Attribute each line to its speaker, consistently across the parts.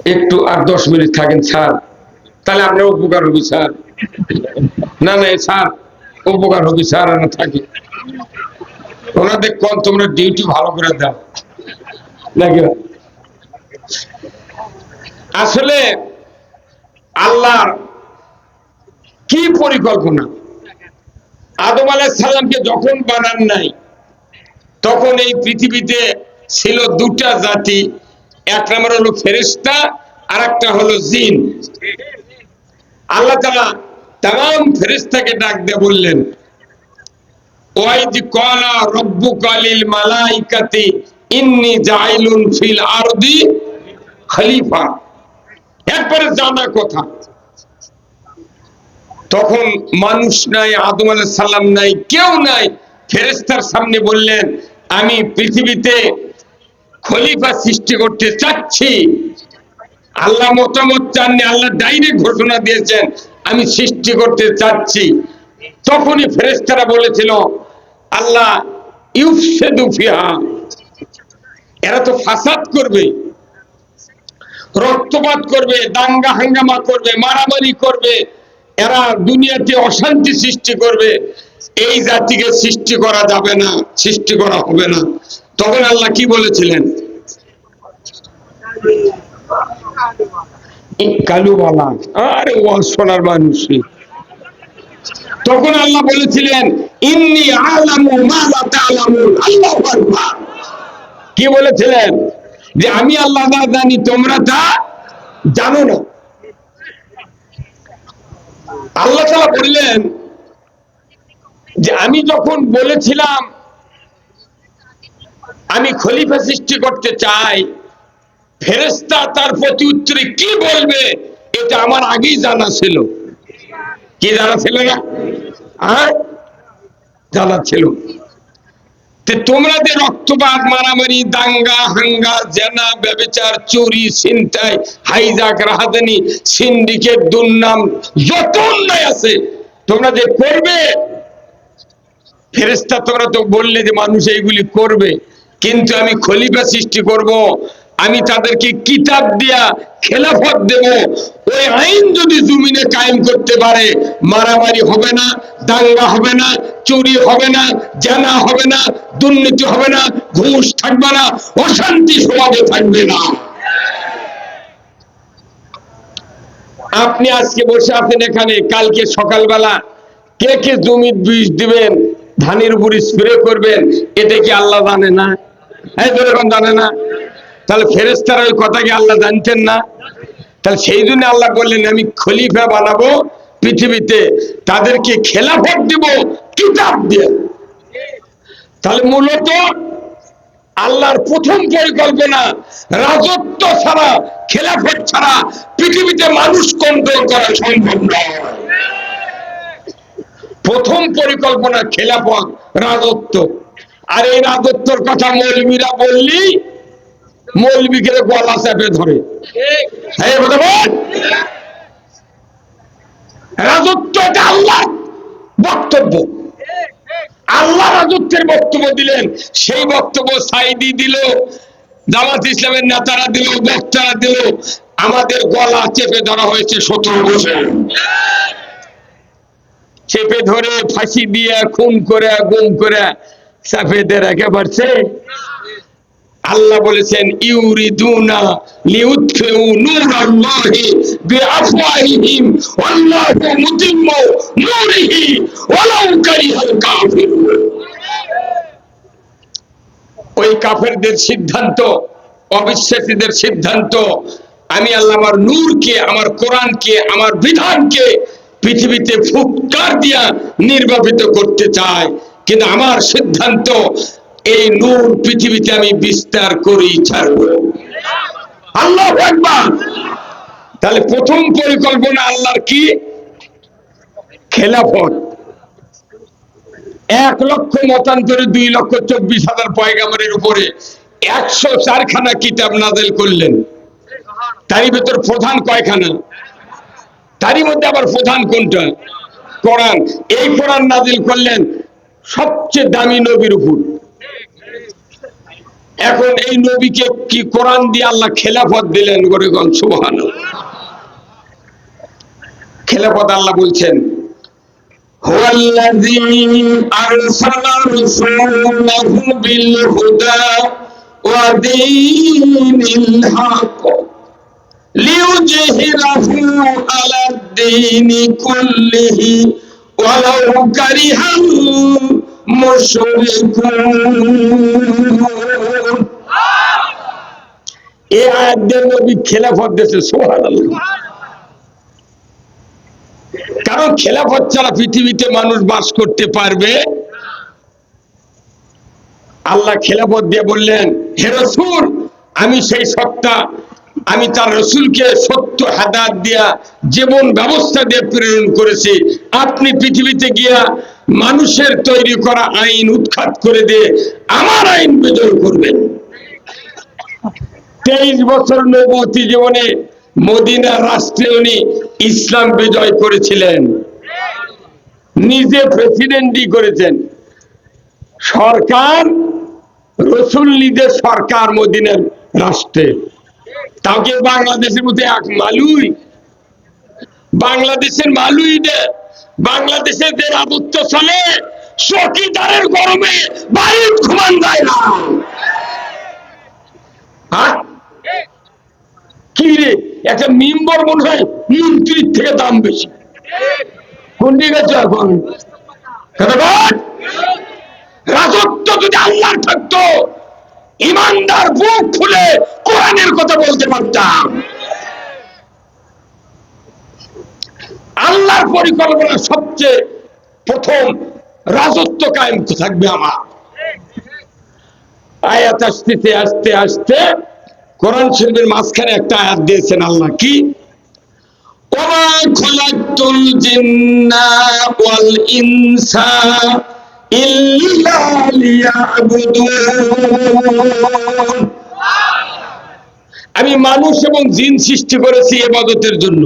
Speaker 1: একটু আর 10 মিনিট থাকেন স্যার, তাহলে আপনার উপকার হবে স্যার। না না স্যার, উপকার হবে স্যার, আর থাকি ওনাদের কোন তোমরা ডিউটি ভালো করে দাও নাকি। আসলে আল্লাহর কি পরিকল্পনা, আদম আলাইহিস সালামকে যখন বানান নাই তখন এই পৃথিবীতে ছিল দুটা জাতি, এক নম্বর হলো ফেরেশতা আর একটা হলো জিন। আল্লাহ তাআলা तमाम ফেরেশতাকে ডাক দিয়ে বললেন, ওয়াইদ ক্বালা রাব্বুকা লিল মালাইকাতি ইন্নী জাইলুন ফিল আরদি খলিফা। একবারে জানা কথা। তখন মানুষ নাই, আদম আলাইহিস সালাম নাই, কেউ নাই, ফেরেশতার সামনে বললেন আমি পৃথিবীতে খলিফা সৃষ্টি করতে চাচ্ছি। আল্লাহ মতামত চাননি, আল্লাহ ডাইরেক্ট ঘোষণা দিয়েছেন আমি সৃষ্টি করতে চাচ্ছি। তখনই ফেরেশতারা বলেছিল আল্লাহ ইউফসিদু ফিহা, এরা তো ফাসাদ করবে, রক্তপাত করবে, দাঙ্গা হাঙ্গামা করবে, মারামারি করবে, এরা দুনিয়াতে অশান্তি সৃষ্টি করবে, এই জাতিকে সৃষ্টি করা যাবে না, সৃষ্টি করা হবে না। তখন আল্লাহ কি বলেছিলেন, কালুওয়ালা আরে ও সোনার মানুষ। তখন আল্লাহ বলেছিলেন ইন্নী আ'লামু মা লা তা'লামুন। আল্লাহু আকবার। কি বলেছিলেন, যে আমি আল্লাহ যা জানি তোমরা তা জানো না। আল্লাহ তাআলা বললেন যে আমি যখন বলেছিলাম আমি খলিফা সৃষ্টি করতে চাই, ফেরেশতা তার প্রতি উত্তরে কি বলবে এটা আমার আগেই জানা ছিল। কি জানা ছিল না? আর জানা ছিল। তোমরা যে রক্তপাত, মারামারি, দাঙ্গা হাঙ্গা, জেনা, ব্যভিচার, চুরি, ছিনতাই, হাইজাক, রাহাজানি, সিন্ডিকেট, দুর্নাম, যত অন্যায় আছে তোমরা যে করবে, ফেরেশতা তোমরা তো বললে যে মানুষ এইগুলি করবে, কিন্তু আমি খলিফা সৃষ্টি করব, আমি তাদেরকে কিতাব দিয়া খেলাফত দেব। ওই আইন যদি জমিনে কায়েম করতে পারে, মারামারি হবে না, দাঙ্গা হবে না, চুরি হবে না, জানা হবে না, দুর্নীতি হবে না, ঘুষ থাকবে না, অশান্তি সমাজে থাকবে না। আপনি আজকে বসে আছেন এখানে, কালকে সকালবেলা কে কে জমির বীজ দিবেন, ধানের উপর স্প্রে করবেন, এটা কি আল্লাহ জানে না? এরকম জানে না? তাহলে ফেরেশতারা ওই কথা কি আল্লাহ জানতেন না? তাহলে সেই জন্য আল্লাহ বললেন আমি খলিফা বানাবো পৃথিবীতে, তাদেরকে খেলাফত দিব কিতাব দিয়ে। তাহলে মূলত আল্লাহর প্রথম পরিকল্পনা রাজত্ব ছাড়া, খেলাফত ছাড়া পৃথিবীতে মানুষ কন্ট্রোল করা সম্ভব নয়। প্রথম পরিকল্পনা খেলাফত, রাজত্ব। আর এই রাজত্বর কথা মৌলবীরা বললি মৌলবীকে গলা চেপে ধরে। রাজত্ব এটা আল্লাহর বক্তব্য, আল্লাহ রাজত্বের বক্তব্য দিলেন। সেই বক্তব্য সাইদি দিল, জামাত ইসলামের নেতারা দিল, বক্তারা দিল, আমাদের গলা চেপে ধরা হয়েছে 17 বছর। চেপে ধরে ফাঁসি দিয়ে খুন করে গুম করে চাপে দিয়ে রেখে পারছে। আল্লাহ বলেছেন ইউরিদুনা লিউতফিউ নূরাল্লাহি বিআফওয়াহিহিম ওয়াল্লাহু মুতিম্মু নূরিহি ওয়ালাউ কারিহাল কাফিরুন। ওই কাফেরদের সিদ্ধান্ত, অবিশ্বাসীদের সিদ্ধান্ত, আমি আল্লাহ আমার নূরকে, আমার কোরআনকে, আমার বিধানকে পৃথিবীতে ফুৎকার দিয়া নির্বাপিত করতে চাই, কিন্তু আমার সিদ্ধান্ত এই নূর পৃথিবীতে আমি বিস্তার করি ছাড়ব। আল্লাহু আকবার। তাহলে প্রথম পরিকল্পনা আল্লাহর কি? খেলাফত। 1 লক্ষ মতান্তরে 2,24,000 পয়গাম্বরের উপরে 104 খানা কিতাব নাযিল করলেন। তারই ভিতর প্রধান কয়খানা? তারই মধ্যে আবার প্রধান কোনটা? কোরআন। এই কোরআন নাযিল করলেন সবচেয়ে দামি নবীর উপর। এখন এই নবীকে কি কোরআন দিয়ে আল্লাহ খেলাফত দিলেন? গরিগণ সুবহানাল্লাহ। খেলাফত আল্লাহ বলছেন হুয়াল্লাযী আরসালা রাসূলাহু বিল হুদা ওয়া দীনিল হক লিইয়ুযহিরাহু আলাদ দীনি কুল্লিহি ওয়ালাউ কারিহাল মুশরিকুন। এই আয়াত দিয়ে নবী খেলাফত দিয়েছে। সুবহানাল্লাহ। কারণ খেলাফত ছাড়া পৃথিবীতে মানুষ বাস করতে পারবে? আল্লাহ খেলাফত দিয়ে বললেন, হে রাসূল, আমি সেই সত্তা, আমি তার রাসূলকে সত্য হেদায়েত দিয়া জীবন ব্যবস্থা দিয়ে প্রেরণ করেছি। আপনি পৃথিবীতে গিয়া মানুষের তৈরি করা আইন উৎখাত করে দিয়ে আমার আইন বিজয় করবেন। 23 বছর নবুয়তি জীবনে মদিনার রাষ্ট্রে উনি ইসলাম বিজয় করেছিলেন, নিজে প্রেসিডেন্টই করেছেন। সরকার রসুল নিজের সরকার মদিনার রাষ্ট্রে। তাও কি বাংলাদেশের মধ্যে এক মালুই? বাংলাদেশের মালুই না, বাংলাদেশের যে রাজত্ব চলে চকিদারের গরমে বাড়ির ঘুমান যায় না। হ্যাঁ কি রে, একটা মেম্বার মনে হয় মন্ত্রীর থেকে দাম বেশি। কোন দিকে গেছে এখন? রাজত্ব যদি আল্লাহর থাকতো, ইমানদার বুক খুলে কোরআনের কথা বলতে পারতাম। আল্লাহর পরিকল্পনা সবচেয়ে প্রথম রাজত্ব কায়েম থাকবে আমার। আয়াত আসতে আস্তে আস্তে কোরআন শরীফের মাঝখানে একটা আয়াত দিয়েছেন আল্লাহ, কি ওয়া খালাকতুল জিন্না ওয়াল ইনসা ইল্লা লিয়াবুদুন। আমি মানুষ এবং জিন সৃষ্টি করেছি ইবাদতের জন্য।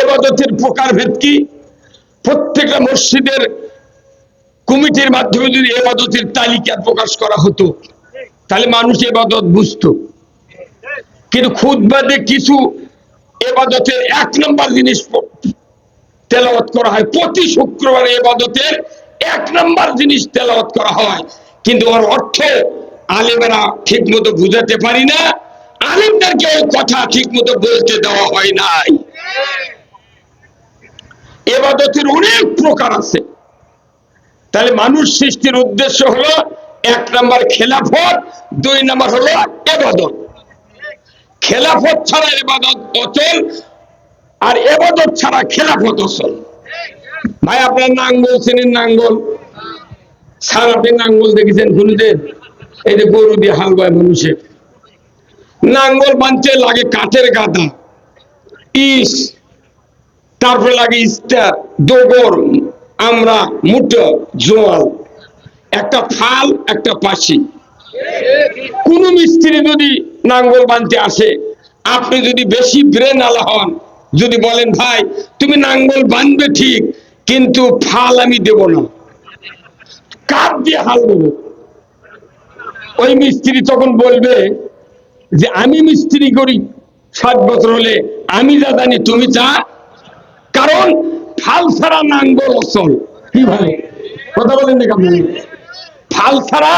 Speaker 1: ইবাদতের প্রকারভেদ কি? প্রত্যেকটা মসজিদের কমিটির মাধ্যমে যদি ইবাদতের তালিকা প্রকাশ করা হতো তাহলে মানুষ ইবাদত বুঝতো। কিন্তু খুতবাতে কিছু ইবাদতের 1 নম্বর জিনিস তেলাওয়াত করা হয়। প্রতি শুক্রবারে ইবাদতের 1 নম্বর জিনিস তেলাওয়াত করা হয়, কিন্তু ওর অর্থ আলেমেরা ঠিক মতো বুঝাতে পারি না, আলেমদেরকে ওই কথা ঠিক মতো বলতে দেওয়া হয় নাই। ইবাদতের অনেক প্রকার আছে। তাহলে মানুষ সৃষ্টির উদ্দেশ্য হলো 1 নম্বর খেলাফত, 2 নম্বর হলো ইবাদত। খেলাফত ছাড়া ইবাদত অচল, আর ইবাদত ছাড়া খেলাফত অচল। ভাই আপনার নাঙ্গল চেনেন? নাঙ্গল স্যার, আপনি নাঙ্গল দেখেছেন কোনদিন? এই যে গরু দিয়ে হাল বায় মানুষের, নাঙ্গল বানতে লাগে কাঠের গাদা, ইস, তারপরে লাগে ইস্টার, দোগর, আমরা, মুটো, জোয়াল, একটা ফাল, একটা পাশি। কোন মিস্ত্রি যদি নাঙ্গল বানতে আসে, আপনি যদি বেশি ব্রেন আলা হন, যদি বলেন ভাই তুমি নাঙ্গল বানবে ঠিক, কিন্তু ফাল আমি দেব না, কাঠ দিয়ে হাল দেবো, ওই মিস্ত্রি তখন বলবে যে আমি মিস্ত্রি করি 60 বছর হলে, আমি যা জানি তুমি চা। কারণ ফাল ছাড়া নাঙ্গল অচল। কি ভাই কথা বলেন না কেমন? ফাল ছাড়া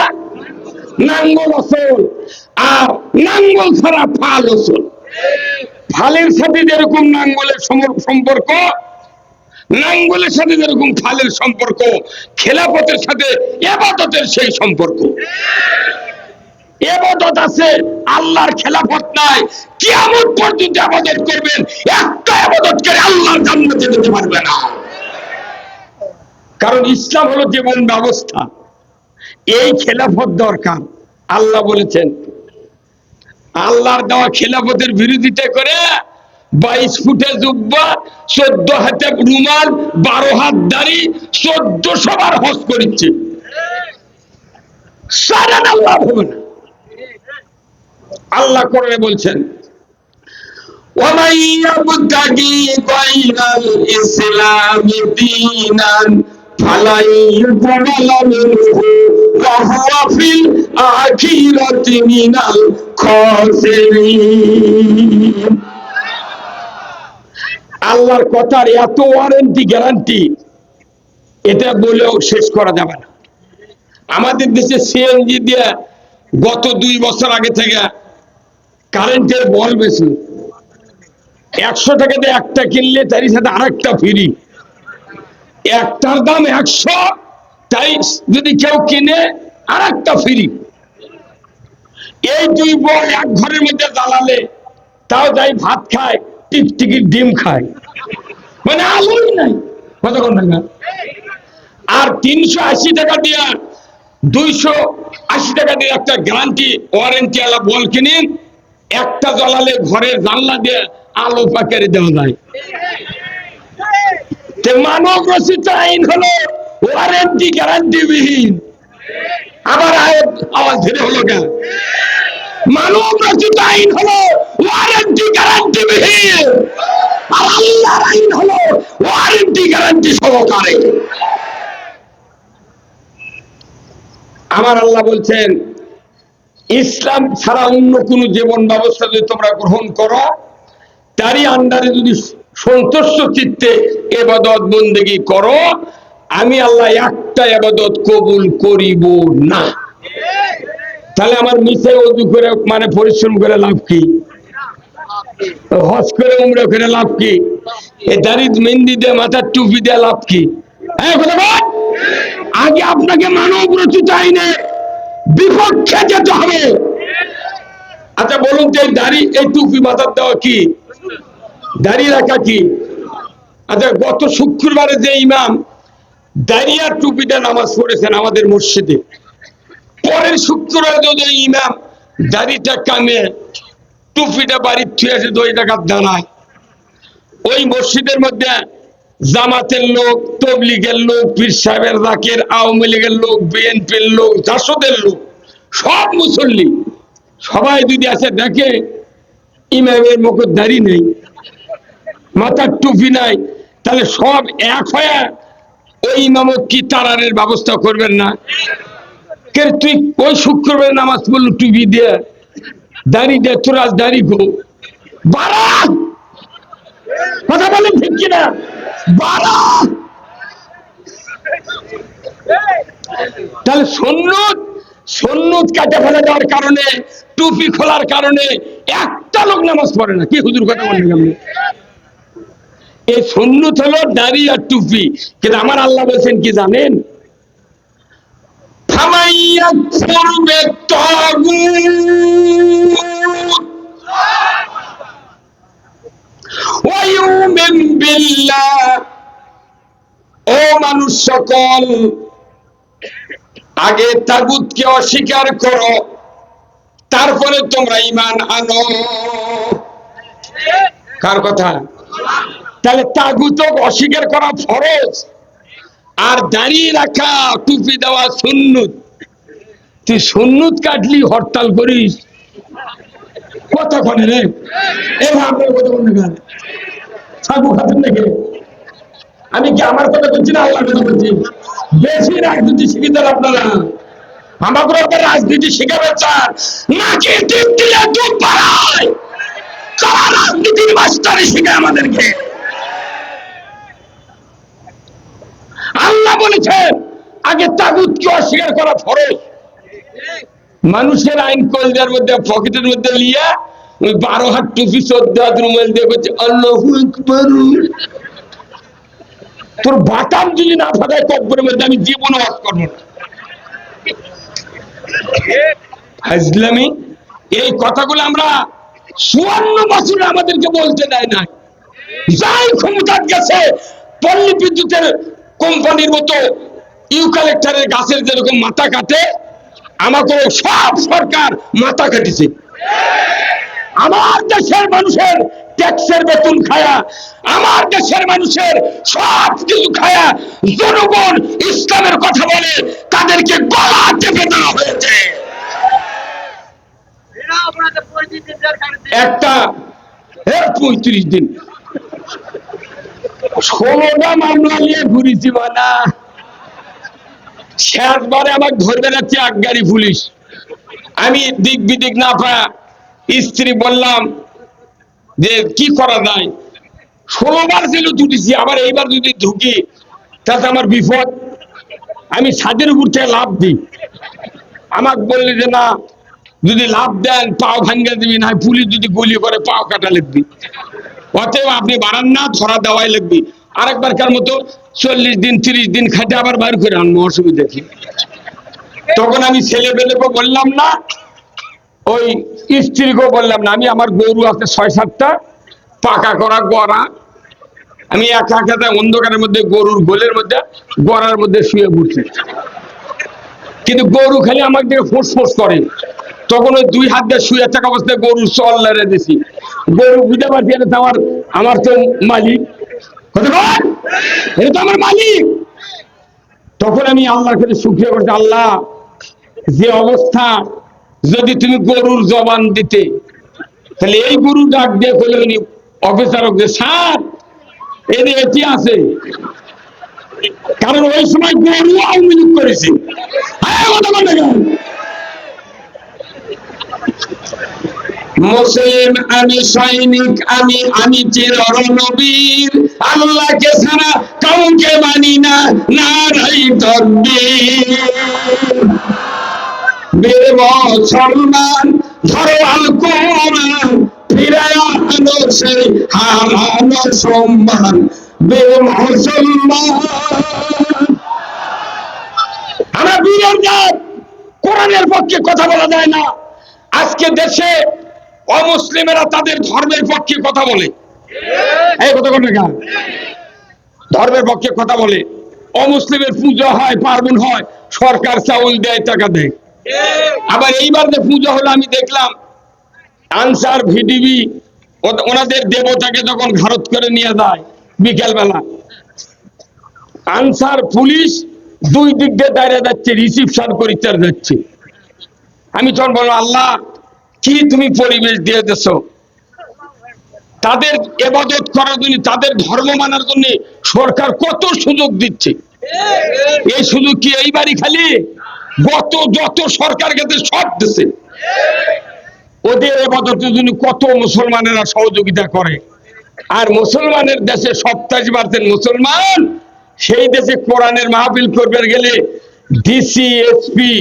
Speaker 1: নাঙ্গল অচল, আর নাঙ্গল ছাড়া ফাল অচল। ফালের সাথে যেরকম নাঙ্গলের সম্পর্ক, নাঙ্গলের সাথে যেরকম ফালের সম্পর্ক, খেলাফতের সাথে ইবাদতের সেই সম্পর্ক। ইবাদত আছে, আল্লাহর খেলাফত নাই। কিয়ামত পর্যন্ত ইবাদত করবেন, একটা ইবাদত করে আল্লাহর জান্নাতে যেতে পারবে না। কারণ ইসলাম হলো জীবন ব্যবস্থা, এই খেলাফত দরকার। আল্লাহ বলেছেন, আল্লাহর দেওয়া খেলাফতের বিরোধিতা করে 22 ফুটে জুব্বা, 14 হাতে রুমাল, 12 হাত দাড়ি, 1400 বার হজ করেছে, সারা আল্লাহ হবে না। আল্লাহ কোরআনে বলছেন, وَمَن يَبْتَغِي غَيْرَ الْإِسْلَامِ دِينًا فَلَن يُقْبَلَ مِنْهُ ওয়া হুয়া ফিল আখিরাতি মিনাল খাসিরিন। আল্লাহর কথার এত ওয়ারেন্টি গ্যারান্টি, এটা বলেও শেষ করা যাবে না। আমাদের দেশে সিএনজি দিয়ে গত 2 বছর আগে থেকে কারেন্টের বল বেশি, 100 টাকা দিয়ে একটা কিনলে তার সাথে আরেকটা ফ্রি, একটার দাম 100, তাই যদি কেউ কিনে আরেকটা ফ্রি। এই 2 বল এক ঘরের মধ্যে জ্বালালে তাও যাই ভাত খায়, টিকটিকির ডিম খায়, মানে আলোই নাই। কতক্ষণ টাকা? আর 380 টাকা দিয়ে 280 টাকা দিয়ে একটা গ্যারান্টি ওয়ারেন্টি আলা বল কিনেন, একটা জ্বালালে ঘরের জানলা দিয়ে আলো পাকারে দেওয়া যায়। মানব রচিত আইন হলো ওয়ারেন্টি গ্যারান্টি বিহীন। আবার আওয়াজ ধীরে হলো কেন? মানব রচিত আইন হলো ওয়ারেন্টি গ্যারান্টি বিহীন, আর আল্লাহর আইন হলো ওয়ারেন্টি গ্যারান্টি সহকারে। আমার আল্লাহ বলছেন, ইসলাম ছাড়া অন্য কোন জীবন ব্যবস্থা যদি তোমরা গ্রহণ করো, তারই আন্ডারে যদি সন্তুষ্ট চিত্তে ইবাদত বন্দেগী করো, আমি আল্লাহ একটা ইবাদত কবুল করিব না। তাহলে আমার মিছে ওযু করে মানে পরিশ্রম করে লাভ কি? হজ করে উমরা করে লাভ কি? এই দাড়ি মেহেন্দি দিয়ে মাথার টুপি দিয়ে লাভ কি? আগে আপনাকে মানব রচিত আইনের বিপক্ষে যেতে হবে। আচ্ছা বলুন তো, এই দাড়ি এই টুপি মাথার দেওয়া কি? দাঁড়িয়ে রাখা কি? আচ্ছা গত শুক্রবারে যে ইমাম দাঁড়িয়ে টুপিটা নামাজ পড়েছেন আমাদের মসজিদে, পরের শুক্রবারে যদি ইমাম দাড়িটা কামে টুপিটা বাড়ির ছুঁয়ে এসে 2 টাকার দাঁড়ায়, ওই মসজিদের মধ্যে জামাতের লোক, তবলিগের লোক, পীর সাহেবের জাকের, আওয়ামী লীগের লোক, বিএনপির লোক, জাসদের লোক, সব মুসল্লি সবাই যদি আসে দেখে ইমামের মুখের দাড়ি নেই, মাথার টুপি নাই, তাহলে সব এক হয়ে ওই ইমামত কি তারারের ব্যবস্থা করবেন না? কে তুই ওই শুক্রবার নামাজ পড়লো টুপি দিয়ে, দাড়ি দিয়ে, তোর আজ দাড়ি গো বাড়া, কথা বলেন ঠিক কিনা? বাড়া। তাহলে সুন্নত কাটে ফেলে দেওয়ার কারণে, টুপি খোলার কারণে একটা লোক নামাজ পড়ে না। কি হুজুর কথা বলেন আপনি? এই সুন্নত হলো দাড়ি আর টুপি, কিন্তু আমার আল্লাহ বলছেন কি জানেন? ও মানুষ সকল, আগে তাগুতকে অস্বীকার করো, তারপরে তোমরা ঈমান আনো। কার কথা? তাহলে তাগুত অস্বীকার করা ফরজ, আর দাঁড়িয়ে রাখা, টুপি দেওয়া সুন্নত। তুই সুন্নত কাটলি হরতাল করিস, কথা কনে রে? আপনার কথা বলতে গেলে ছাগু খাতেন নাকি? আমি কি আমার কথা বলছি না আল্লাহর কথা বলছি? বেশি রাজনীতি শিখে দেন আপনারা। আমাকে রাজনীতি শিখাবে চান নাকি টিপ দিলে ডুব পাড়ায়? যারা রাজনীতির মাস্টারি শিখে আমাদেরকে। আল্লাহ বলেছেন আগে তাগুতকে অস্বীকার করা ফরজ। মানুষের আইন কলজার মধ্যে, পকেটের মধ্যে লিয়া ওই 12 হাত টুপি 14 হাত রুমাল দিয়ে বলছে আল্লাহু আকবার। তোর বাটাম যদি না ফাটায় কব্বরের মধ্যে আমি জীবন ওয়াজ করবো না। ইসলামী এই কথাগুলো আমরা 54 বছরে আমাদেরকে বলতে দেয় না। যাই ক্ষমতা গেছে, পল্লী বিদ্যুতের কোম্পানির মতো ইউক্যালিপটাসের গাছের যেরকম মাথা কাটে, আমাকে সব সরকার মাথা কাটিছে। আমার দেশের মানুষের ট্যাক্সের বেতন খায়া, আমার দেশের মানুষের সব কিছু খায়া জনগণ ইসলামের কথা বলে তাদেরকে গলা চেপে দেওয়া হয়েছে। একটা 35 দিন 16টা মামলা নিয়ে ঘুরেছি। মানা শেষবারে আমাকে ধরবে যাচ্ছে এক গাড়ি পুলিশ। আমি দিক বিদিক না পায়া স্ত্রী বললাম যে কি করা যায়, 16বার ছিল দুটিছি, আবার এইবার যদি ঢুকি তাতে আমার বিপদ। আমি ছাদের উপর থেকে লাফ দিই। আমাকে বললে যে না, যদি লাভ দেন পাও ভাঙ্গা দিবি, না পুলিশ যদি গুলি করে পাও কাটা লিখবি, অতএব আপনি বাড়ান না, ধরা দেওয়াই লিখবি। আরেকবারকার মতো 40 দিন 30 দিন খাটে আবার বাইর করে আনবো, অসুবিধা কি। তখন আমি ছেলে পেলেকে বললাম না, ওই স্ত্রীকেও বললাম না। আমি আমার গরু আছে 6-7টা পাকা করা গড়া, আমি একা একা অন্ধকারের মধ্যে গরুর গোলের মধ্যে গড়ার মধ্যে শুয়ে পড়ছি। কিন্তু গরু খালি আমার দিকে ফোঁস করে। তখন ওই 2 হাত দিয়ে শুয়ে থাকা অবস্থায় গরু চল লড়ে দিছি। গরু বুঝতে পারছি এটা তো আমার তো মালিক, এটা তো আমার মালিক। তখন আমি আল্লাহর কাছে শুকরিয়া করছি, আল্লাহ যে অবস্থা, যদি তুমি গরুর জবান দিতে, তাহলে এই গরু ডাক দিয়ে বলে উনি অফিসার স্যার এটি আছে, কারণ ওই সময় গরু আওয়ামী লীগ করেছে। মুসলিম আমি, সৈনিক আমি চিরনবীর, আল্লাহকে ছাড়া কাউকে মানি না, নারাই তাকবীর। বীর মুসলমান ধরো আল কোরআন, ফিরে আনো সেই হারানো সম্মান। বীর মুসলমান আমরা বীরের জাত, কোরআনের পক্ষে কথা বলা যায় না। আজকে দেশে অমুসলিমেরা তাদের ধর্মের পক্ষে কথা বলে, এই কথা বলে না, ধর্মের পক্ষে কথা বলে। অমুসলিমের পুজো হয়, পার্বণ হয়, সরকার চাউল দেয়, টাকা দেয়। আবার এইবার যে পুজো হলো আমি দেখলাম আনসার ভিডিবি ওনাদের দেবতাকে যখন ঘারত করে নিয়ে যায় বিকেল বেলা, আনসার পুলিশ 2 দিক দিয়ে দাঁড়িয়ে যাচ্ছে, রিসিপশন করিতে যাচ্ছে। আমি তখন বললাম আল্লাহ কি তুমি পরিবেশ দিয়ে দিছ, তাদের ইবাদত করার জন্য, তাদের ধর্ম মানার জন্য সরকার কত সুযোগ দিচ্ছে। এই সুযোগ কি এইবারই খালি, যত সরকার কাছে সব দিচ্ছে। ওদের ইবাদতের জন্য কত মুসলমানেরা সহযোগিতা করে। আর মুসলমানের দেশে 27% মুসলমান, সেই দেশে কোরআনের মাহফিল করবে গেলে ডিসি এসপি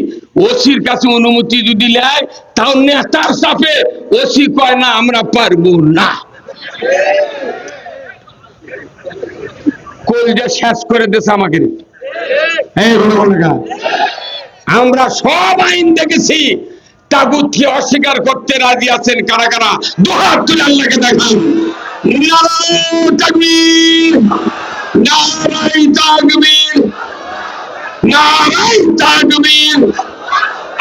Speaker 1: ওসির কাছে অনুমতি যদি নেয়, তাও নেতার চাপে ওসি কয় না আমরা পারবো না। কলজা শেষ করে দিয়েছে আমাকে। আমরা সব আইন দেখেছি, তাগুতকে অস্বীকার করতে রাজি আছেন কারা কারা? 2 হাত তুলে আল্লাহকে দেখান। নারায়ে তাকবীর, নারায়ে তাকবীর, নারায়ে তাকবীর।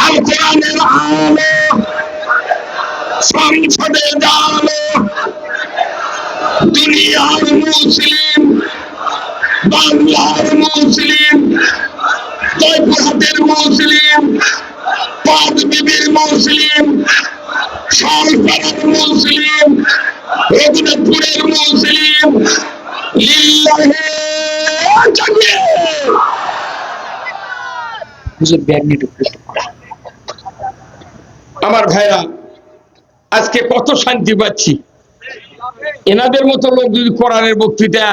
Speaker 1: আল কোরআনের আলো সংসদে জালো, দুনিয়ার মুসলিম, বাংলার মুসলিম, জয়পুরহাটের মুসলিম, পাঁচবিবির মুসলিম, শালপাড়ার মুসলিম, রঘুনাথপুরের মুসলিম, লিল্লাহে তাকবীর। আমার ভাইরা, আজকে কত শান্তি পাচ্ছি। এনাদের মতো লোক যদি কোরআনের বক্তৃতা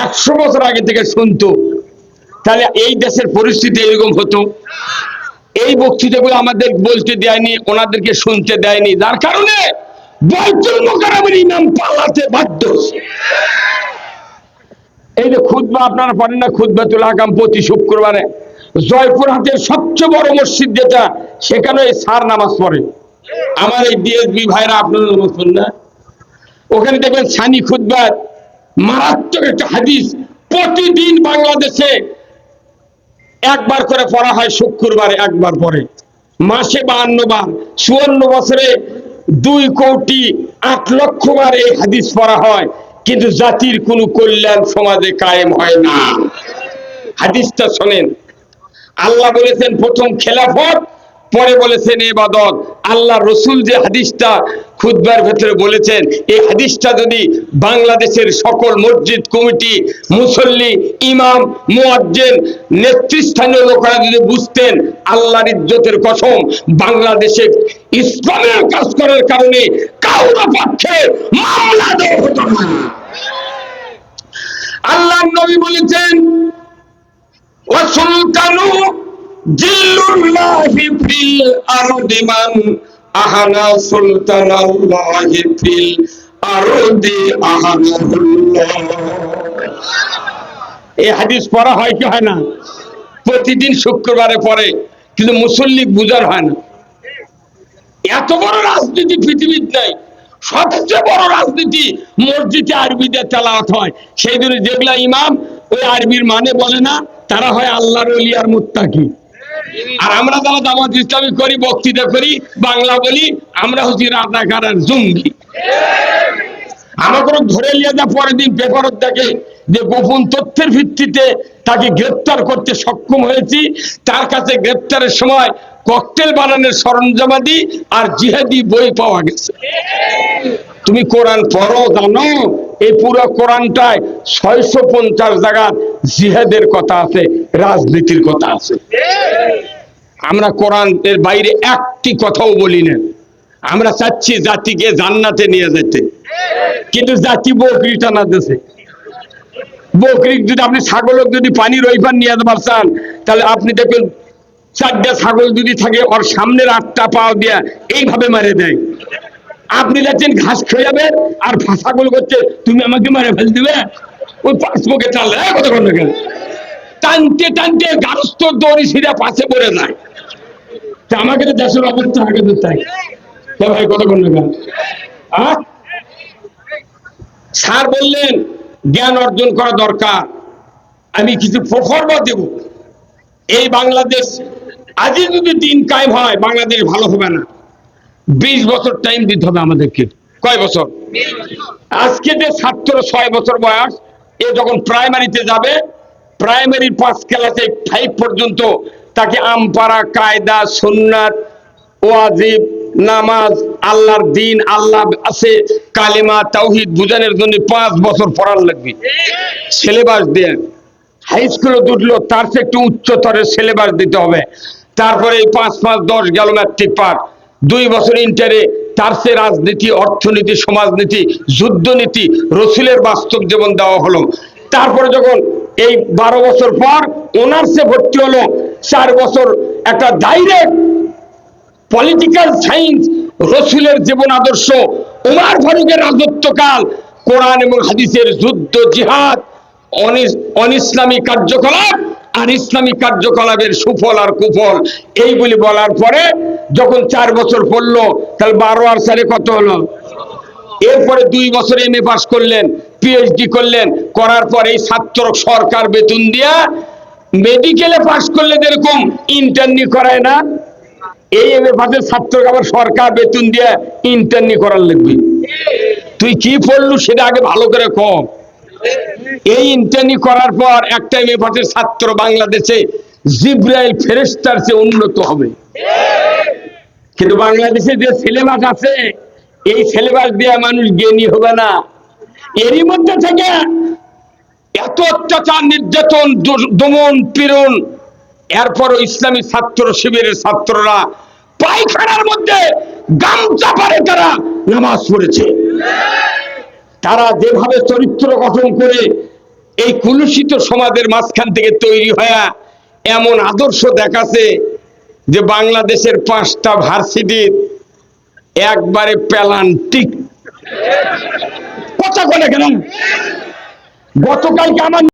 Speaker 1: 100 বছর আগে থেকে শুনতো, তাহলে এই দেশের পরিস্থিতি এরকম হতো। এই বক্তৃতাগুলো আমাদের বলতে দেয়নি, ওনাদেরকে শুনতে দেয়নি, যার কারণে বাইতুল মুকাররমের ইমাম পালাতে বাধ্য। এই যে খুতবা আপনারা পড়েন না, খুতবাতুল আকাম প্রতি শুক্রবারে জয়পুরহাটের সবচেয়ে বড় মসজিদ যেটা, সেখানে এই সার নামাজ পড়ে। আমার এই ডিএসবি ভাইরা আপনারা নামাজ পড়েন না, ওখানে দেখবেন সানি খুতবা মারাত্মক একটা হাদিস প্রতিদিন বাংলাদেশে একবার করে পড়া হয়, শুক্রবারে একবার পড়ে, মাসে 52 বার, 54 বছরে 2,08,00,000 বার এই হাদিস পড়া হয়, কিন্তু জাতির কোনো কল্যাণ সমাজে কায়েম হয় না। হাদিসটা শোনেন, আল্লাহ বলেছেন প্রথম খেলাফত পরে বলেছেন ইবাদত। আল্লাহ রসুল যে হাদিসটা খুতবার ভেতরে বলেছেন, এই হাদিসটা যদি বাংলাদেশের সকল মসজিদ কমিটি, মুসল্লি, ইমাম, মুয়াজ্জিন, নেতৃস্থানীয় লোকেরা যদি বুঝতেন, আল্লাহর ইজ্জতের কসম, বাংলাদেশে ইসলামের কাজ করার কারণে কারো পক্ষে মামলা দেওয়া হতো না। আল্লাহর নবী বলেছেন, ওয়া সুলতানু জিল্লুল্লাহি ফিল আরদি মান আহানা সুলতানাল্লাহি ফিল আরদি আহানাহুল্লাহ। এই হাদিস পড়া হয় কি হয় না? প্রতিদিন শুক্রবারে পড়ে, কিন্তু মুসল্লি বুঝার হয় না। এত বড় রাজনীতি পৃথিবীর নাই। সবচেয়ে বড় রাজনীতি মসজিদে আরবিতে তেলাওয়াত হয়। সেই দিনে যেগুলা ইমাম ওই আরবির মানে বলে না, তারা হয় আল্লাহর ওলি আর মুত্তাকি। আর আমরা যারা জামাত ইসলামী করি, বক্তৃতা করি, বাংলা বলি, আমরা হচ্ছি রাজাকার আর জঙ্গি। আমাকে ধরে নিয়ে যা পরের দিন পেপারত দেখে যে গোপন তথ্যের ভিত্তিতে তাকে গ্রেপ্তার করতে সক্ষম হয়েছি, তার কাছে গ্রেপ্তারের সময় ককটেল বানানোর সরঞ্জামাদি আর জিহাদি বই পাওয়া গেছে। তুমি কোরআন পড়ো, জানো এই পুরো কোরআনটায় 650 জায়গায় জিহাদের কথা আছে, রাজনীতির কথা আছে। আমরা কোরআন এর বাইরে একটি কথাও বলি না। আমরা চাচ্ছি জাতিকে জান্নাতে নিয়ে যেতে, কিন্তু জাতি বকরি টানা দিয়েছে। বকরি যদি আপনি ছাগলক যদি পানির ওই পার নিয়ে যেতে চান, তাহলে আপনি দেখবেন 4টা ছাগল যদি থাকে, ওর সামনের 8টা পাও দিয়া এইভাবে মারে দেয়। আপনি যাচ্ছেন ঘাস খেয়ে যাবে, আর ছাগল করছে তুমি আমাকে মারে ফেল দিবে। ওই পাঁচ মুখে চালে কথা বল না, টানতে টানতে গারস্থ দড়ি সিধা পাশে পড়ে যায়। তা আমাকে তো দেশের অবস্থা আগে তো তাই ভাই, কথা বল না। স্যার বললেন জ্ঞান অর্জন করা দরকার, আমি কিছু প্রফরমা দেব। এই বাংলাদেশ আজই যদি দিন কায়েম হয়, বাংলাদেশ ভালো হবে না। 20 বছর টাইম দিতে হবে আমাদেরকে। কয় বছর? আজকে যে ছাত্র 6 বছর বয়স, এ যখন প্রাইমারিতে যাবে, প্রাইমারির 5 ক্লাসে 5 পর্যন্ত তাকে আমপারা, কায়দা, সুন্নাত, ওয়াজিব, নামাজ, আল্লাহর দিন, আল্লাহ আছে, কালেমা, তাওহীদ বুঝানোর জন্য 5 বছর পড়ার লাগবে। সিলেবাস দিয়ে হাই স্কুলে উঠলো, তার চেয়ে একটু উচ্চতরের সিলেবাস দিতে হবে। তারপরে 5 5 10 গেল ম্যাট্রিক পাস। 2 বছর ইন্টারে, তার চেয়ে রাজনীতি, অর্থনীতি, সমাজনীতি, যুদ্ধনীতি, রসুলের বাস্তব জীবন দেওয়া হলো। তারপরে যখন এই 12 বছর পর অনার্সে ভর্তি হলো, 4 বছর একটা ডাইরেক্ট পলিটিক্যাল সায়েন্স, রসুলের জীবন আদর্শ, উমর ফারুকের রাজত্বকাল, কোরআন এবং হাদিসের যুদ্ধ, জিহাদ, অনিসলামী কার্যকলাপ আর ইসলামী কার্যকলাপের সুফল আর কুফল, এইগুলি বলার পরে যখন 4 বছর পড়লো, তাহলে 12 আর 4 কত হলো? এরপরে 2 বছর এমএ পাস করলেন, পিএইচডি করলেন, করার পর এই ছাত্র সরকার বেতন দিয়া মেডিকেলে পাস করলে যেরকম ইন্টার্নি করায় না, এই এমএ পাসের ছাত্রকে আবার সরকার বেতন দিয়ে ইন্টার্নি করার লাগবে। তুই কি পড়লু সেটা আগে ভালো করে কম। এই ইন্টার্নি করার পর একটা এমএ পাসের ছাত্র বাংলাদেশে জিব্রাইল ফেরেশতার চেয়ে উন্নত হবে। কিন্তু বাংলাদেশে যে সিলেবাস আছে, এই সিলেবাস দিয়ে মানুষ জ্ঞানী হবে না। এরই মধ্যে থেকে এত অত্যাচার, নির্যাতন, দমন, পীড়ন, এরপরও ইসলামী ছাত্র শিবিরের ছাত্ররা পায়খানার মধ্যে গামছা পরে তারা নামাজ পড়েছে। তারা যেভাবে চরিত্র গঠন করে এই কুলুষিত সমাজের মাঝখান থেকে তৈরি হয়ে এমন আদর্শ দেখাচ্ছে যে বাংলাদেশের 5টা ভার্সিটির একবারে প্যালান্টিক কথা বলে কেন। গতকালকে আমার